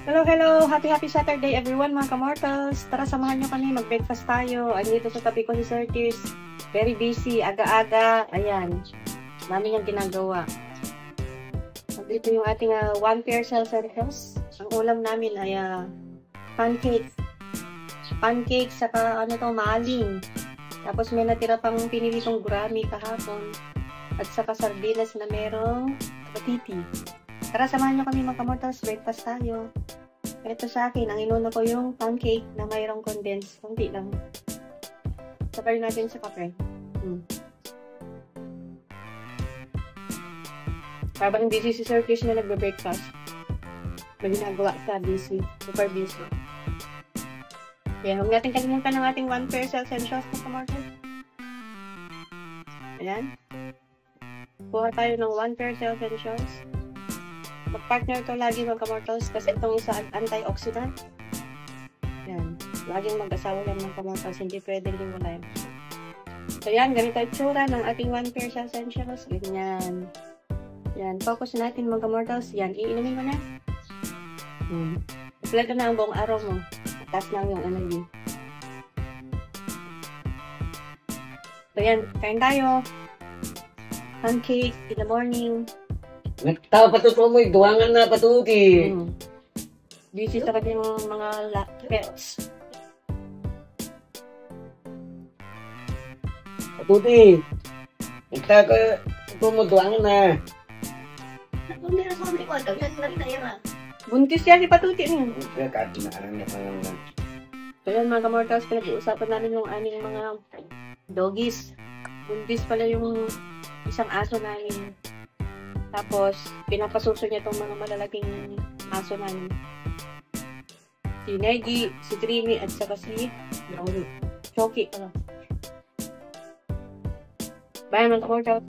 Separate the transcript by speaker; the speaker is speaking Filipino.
Speaker 1: Hello, hello! Happy Saturday everyone mga kamortals! Tara, samahan nyo kami, mag-breakfast tayo. Andito sa tabi ko si Sir Tis. Very busy, aga-aga. Ayan, namin yung ginagawa. Andito yung ating one pair self-service. Ang ulam namin ay pancakes. Pancakes, saka maling. Tapos may natira pang pinilitong gurami kahapon. At saka sardinas na merong patiti. Tara, samahan nyo kami mga kamortals, breakfast tayo. Ito sa akin, ang inuna ko yung pancake na mayroong condensed. Kunti lang. Sabay natin sa kape. Habang busy si Sir Fish na nagbe-breakfast. May ginagawa sa busy. Super busy. Kaya huwag natin kalimutan ng ating one pair self-essentials na kamortals. Ayan. Kuha tayo ng one pair self-essentials. Mag-partner to lagi mga kamortals kasi itong isa antioxidant. Yan. Laging mag-asawa yan mga kamortals. Hindi pwedeng hiwalayan. So yan, ganito yung tsura ng ating one pair essentials. Ganyan. Yan. Focus natin mga kamortals. Yan. Iinumin mo na. Kompleto na ang buong araw mo. Taas lang yung energy. So yan. Kain tayo. Pancake in the morning.
Speaker 2: Nagtao patuto mo, duwangan na patuti.
Speaker 1: Busy sa kanyang mga pets.
Speaker 2: Patuti. Nagtao ka, patuto mo, duwangan na.
Speaker 1: Buntis yan si Patuti.
Speaker 2: Kahit na lang na.
Speaker 1: So yan mga kamortals, pinag-uusapan namin yung aming mga doggies. Buntis pala yung isang aso namin. Tapos, pinapasuso niya itong mga malalaking aso namin. Si Negi, si Trini, at saka si Choki. Bye mga kamortals.